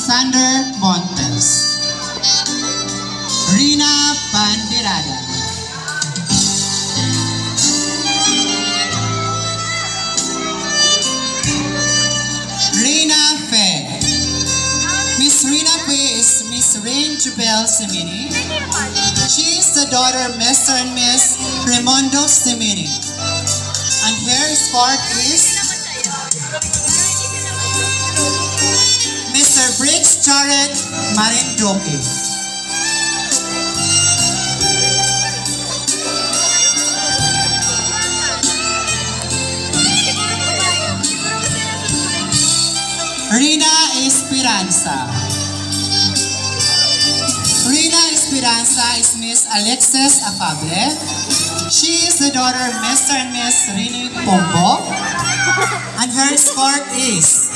Alexander Montes. Rina Bandirada. Rina Fe. Miss Rina Fe is Miss Rain Jubel Semini. She is the daughter of Mr. and Miss Raimondo Semini. And her escort is Mr. Briggs Jared Marindoki. Rina Esperanza. Rina Esperanza is Miss Alexis Afable. She is the daughter of Mr. and Miss Rini Pombo. And her escort is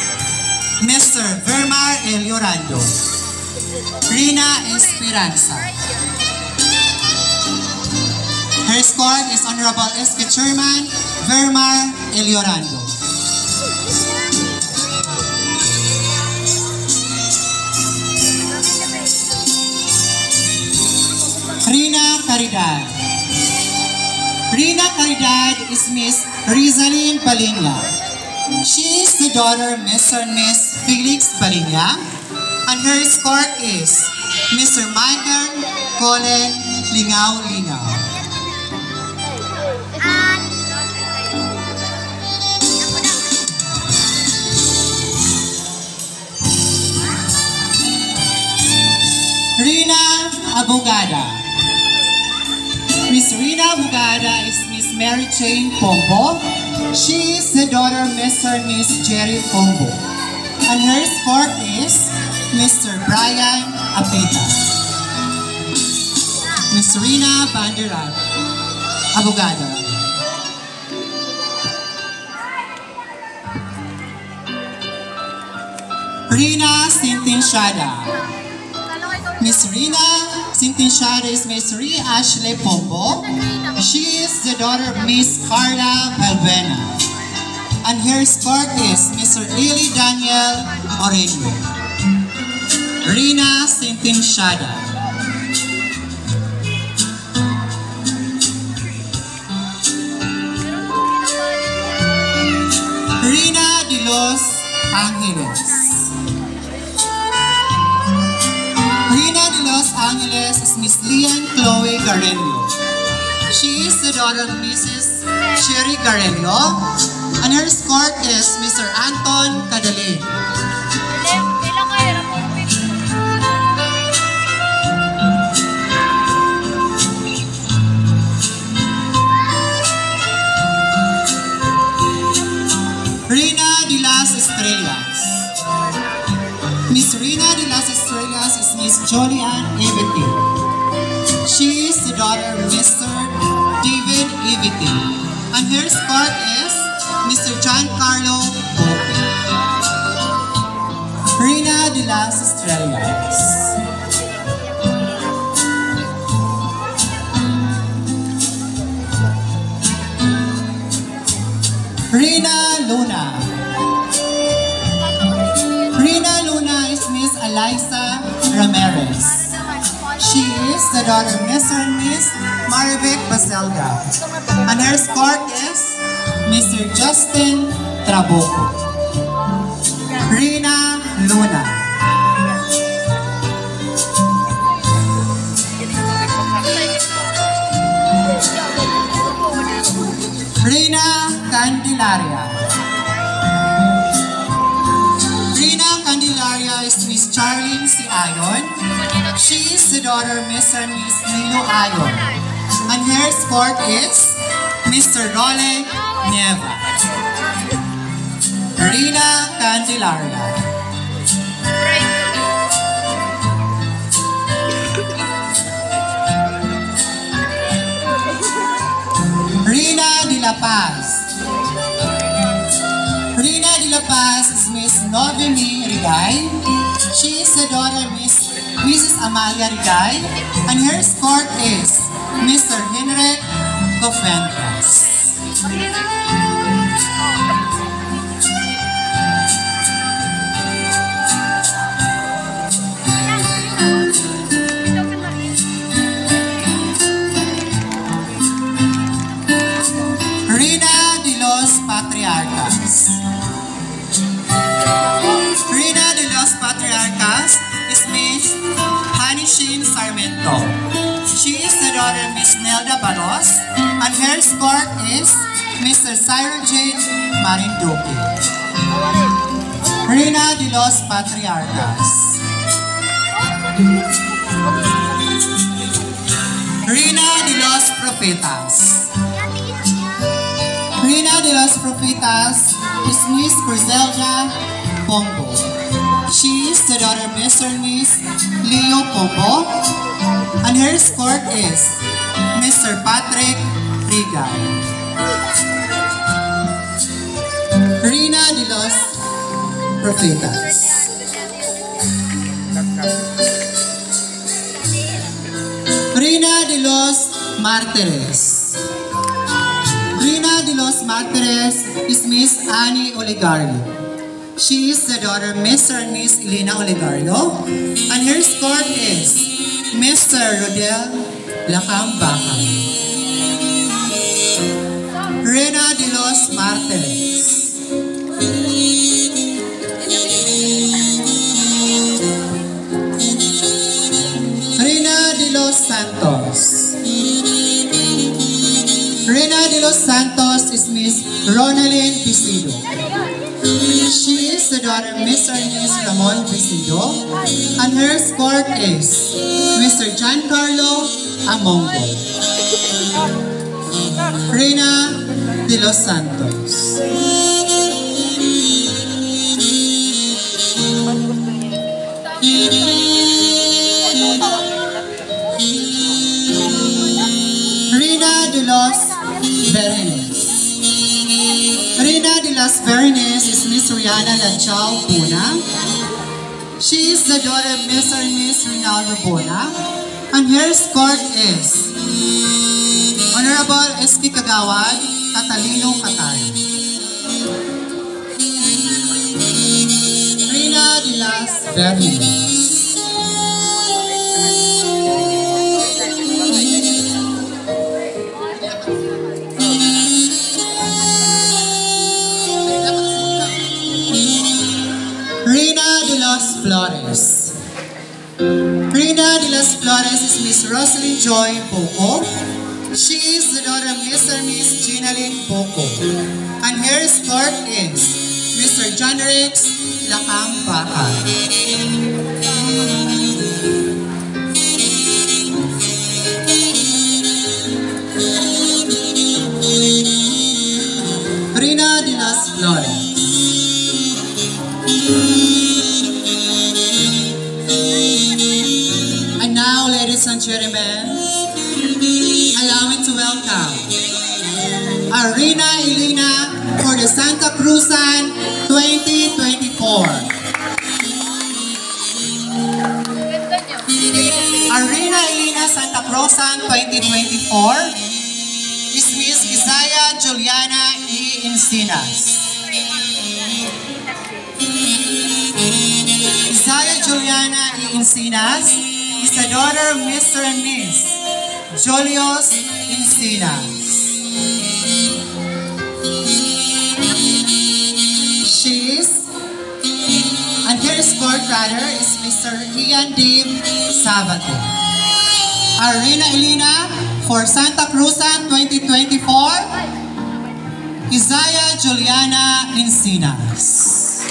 Mr. Vermar El Llorando. Rina Esperanza. Her escort is Honorable SK Chairman Vermar El Llorando. Rina Caridad. Rina Caridad is Miss Rizalyn Balinya. She is the daughter of Mr. and Miss Felix Balinya, and her escort is Mr. Michael Colin Lingaw-Lingaw. Rina Abogada. Miss Rina Abogada is Miss Mary Jane Pombo. She is the daughter of Mr. and Miss Jerry Pombo. And her escort is Mr. Brian Apita. Miss Rina Bandiran Abogada. Rina Sintinshada. Miss Rina Sintinshada is Miss Ria Ashley Pombo. She is the daughter of Miss Carla Malvena. And her escort is Mr. Eli Daniel Moreno. Rina Sintinshada. Rina de los Angeles. Rina de los Angeles is Miss Lian Chloe Garello. She is the daughter of Mrs. Sherry Garello, and her escort is Mr. Anton Cadale. Rina de las Estrellas. Miss Rina de las Estrellas is Miss Jolian Evity. She is the daughter of Mr. David Evity. And her escort is Mr. Giancarlo Bope. Rina de las Estrellas. Rina Luna. Rina Luna is Miss Eliza Ramirez. She is the daughter of Mr. and Miss Marivic Baselga. And her escort is Mr. Justin Trabuco. Rina Luna. Rina Candelaria. Rina Candelaria is Miss Charlene C. Ayon. She is the daughter of Mr. and Miss Nino Ayon. And her escort is Mr. Role Neva. Rina Candelaria. Rina de la Paz. Rina de la Paz is Miss Novemi Rigay. She is the daughter of Mrs. Amalia Rigay, and her escort is Mr. Henrik Cofentas. Griselda Balos, and her escort is Mr. Cyril J. Marinduque. Reina de los Patriarcas. Reina de los Profetas. Reina de los Profetas is Miss Griselda Pombo. She is the daughter of Mr. and Miss Leo Pombo, and her escort is Mr. Patrick Rigal. Reina de los Profetas. Reina de los Mártires. Reina de los Mártires is Miss Annie Olegario. She is the daughter of Mr. and Miss Elena Olegario, and her escort is Mr. Rodel Lacambaca. Reina de los Mártires. Reina de los Santos. Reina de los Santos is Miss Ronaldine Pisido. She is the daughter of Mr. and Miss Ramon Pisido, and her escort is Mr. Giancarlo Amongo. Reina de los Santos. Reina de los Berenes. Reina de las Berenes is Miss Rihanna Lanchao Bona. She is the daughter of Mr. and Miss Rinaldo Bona, and her escort is Honorable S.P. Kagawad Catalino Catay. Reina de las Berenes. Reina de los Flores. Reina de los Flores is Miss Rosalyn Joy Poco. She is the daughter of Mr. and Miss Gina Lynn Poco, and her escort is Mr. John Rex Lacambaca. Reina de los Flores. And now, ladies and gentlemen, allow me to welcome Arena Elena for the Santa Cruzan 2024. Arena Elena Santa Cruzan 2024 is Miss Isaiah Juliana E. Encinas. Isaiah Juliana E. Encinas is the daughter of Mr. and Miss Julius Encinas. She is, and her escort rather is Mr. Ian Dave Sabate. Arena Elena for Santa Cruzan 2024, Isaiah Juliana Encinas.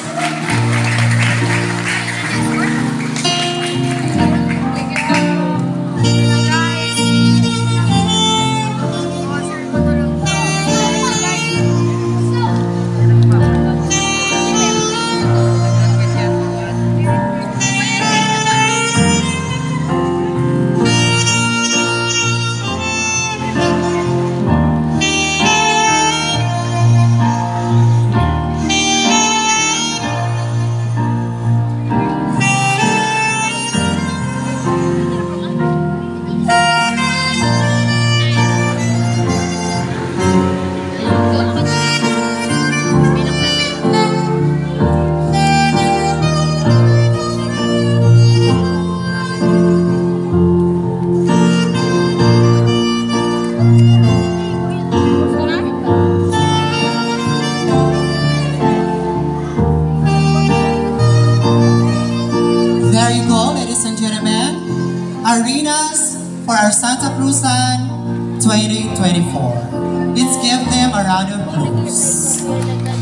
2024. Let's give them a round of applause.